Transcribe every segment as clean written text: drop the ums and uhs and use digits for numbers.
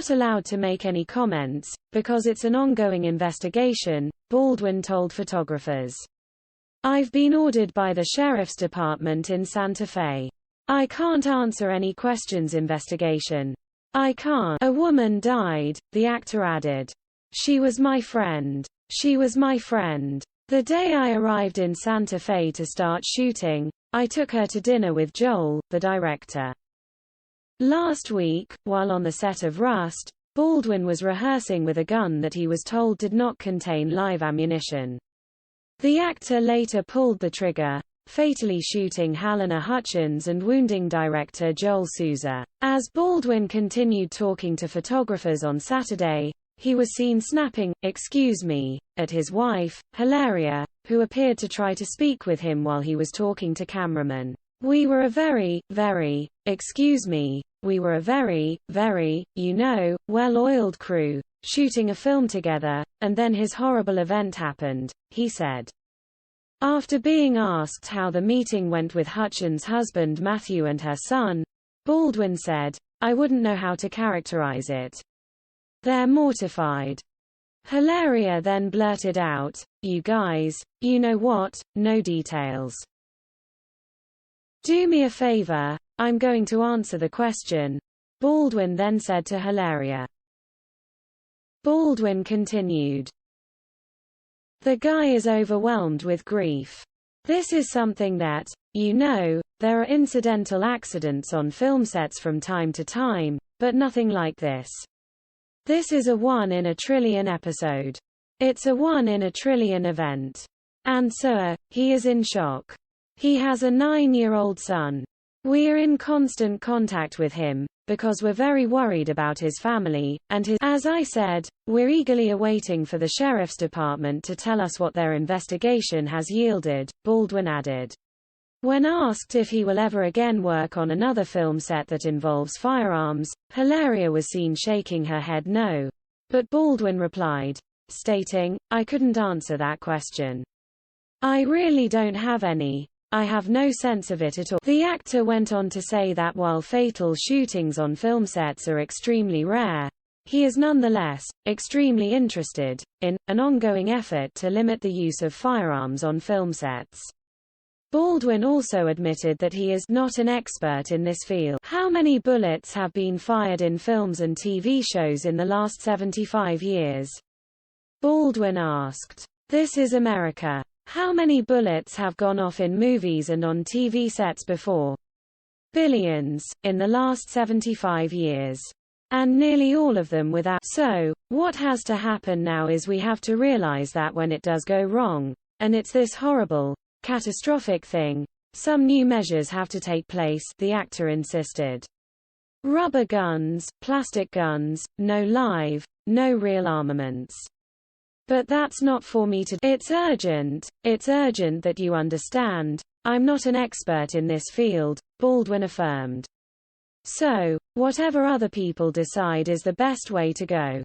not allowed to make any comments, because it's an ongoing investigation, Baldwin told photographers. I've been ordered by the sheriff's department in Santa Fe. I can't answer any questions. Investigation. I can't. A woman died, the actor added. She was my friend. She was my friend. The day I arrived in Santa Fe to start shooting, I took her to dinner with Joel, the director. Last week, while on the set of Rust, Baldwin was rehearsing with a gun that he was told did not contain live ammunition. The actor later pulled the trigger, fatally shooting Halyna Hutchins and wounding director Joel Souza. As Baldwin continued talking to photographers on Saturday, he was seen snapping, "Excuse me," at his wife, Halyna, who appeared to try to speak with him while he was talking to cameramen. We were a very, excuse me, we were a very, well-oiled crew, shooting a film together, and then his horrible event happened, he said. After being asked how the meeting went with Hutchins' husband Matthew and her son, Baldwin said, "I wouldn't know how to characterize it. They're mortified." Halyna then blurted out, "You guys, you know what, no details. Do me a favor, I'm going to answer the question," Baldwin then said to Halyna. Baldwin continued, "The guy is overwhelmed with grief. This is something that, there are incidental accidents on film sets from time to time, but nothing like this. This is a 1 in a trillion episode. It's a 1 in a trillion event. And sir, he is in shock. He has a 9-year-old son. We are in constant contact with him, because we're very worried about his family, and his. As I said, we're eagerly awaiting for the sheriff's department to tell us what their investigation has yielded," Baldwin added. When asked if he will ever again work on another film set that involves firearms, Halyna was seen shaking her head no. But Baldwin replied, stating, "I couldn't answer that question. I really don't have any. I have no sense of it at all." The actor went on to say that while fatal shootings on film sets are extremely rare, he is nonetheless extremely interested in an ongoing effort to limit the use of firearms on film sets. Baldwin also admitted that he is not an expert in this field. How many bullets have been fired in films and TV shows in the last 75 years? Baldwin asked. This is America. How many bullets have gone off in movies and on TV sets before? Billions, in the last 75 years. And nearly all of them without. So, what has to happen now is we have to realize that when it does go wrong, and it's this horrible, catastrophic thing, some new measures have to take place, the actor insisted. Rubber guns, plastic guns, no live, no real armaments. But that's not for me to. It's urgent that you understand. I'm not an expert in this field, Baldwin affirmed. So, whatever other people decide is the best way to go.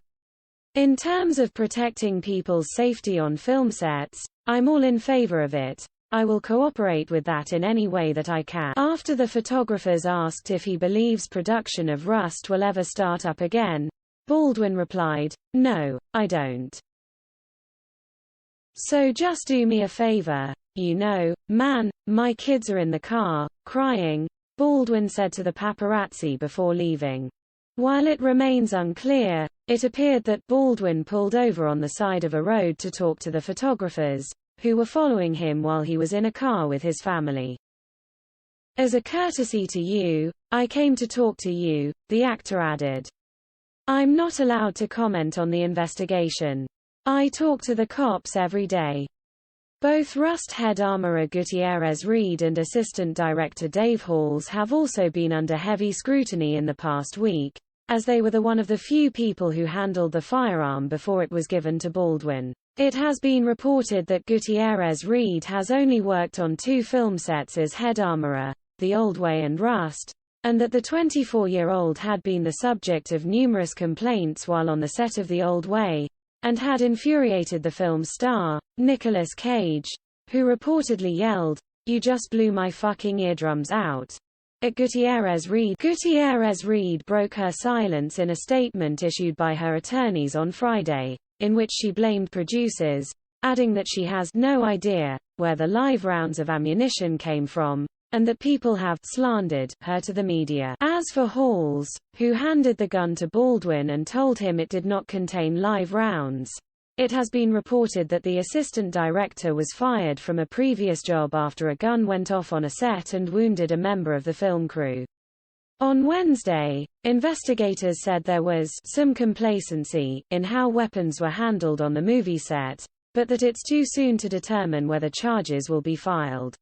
In terms of protecting people's safety on film sets, I'm all in favor of it. I will cooperate with that in any way that I can. After the photographers asked if he believes production of Rust will ever start up again, Baldwin replied, "No, I don't. So just do me a favor, man, my kids are in the car, crying," Baldwin said to the paparazzi before leaving. While it remains unclear, it appeared that Baldwin pulled over on the side of a road to talk to the photographers, who were following him while he was in a car with his family. As a courtesy to you, I came to talk to you, the actor added. I'm not allowed to comment on the investigation. I talk to the cops every day. Both Rust head armorer Gutierrez Reed and assistant director Dave Halls have also been under heavy scrutiny in the past week, as they were one of the few people who handled the firearm before it was given to Baldwin. It has been reported that Gutierrez Reed has only worked on 2 film sets as head armorer, The Old Way and Rust, and that the 24-year-old had been the subject of numerous complaints while on the set of The Old Way, and had infuriated the film's star, Nicolas Cage, who reportedly yelled, "You just blew my fucking eardrums out." At Gutierrez Reed broke her silence in a statement issued by her attorneys on Friday, in which she blamed producers, adding that she has no idea where the live rounds of ammunition came from, and that people have slandered her to the media. As for Halls, who handed the gun to Baldwin and told him it did not contain live rounds, it has been reported that the assistant director was fired from a previous job after a gun went off on a set and wounded a member of the film crew. On Wednesday, investigators said there was some complacency in how weapons were handled on the movie set, but that it's too soon to determine whether charges will be filed.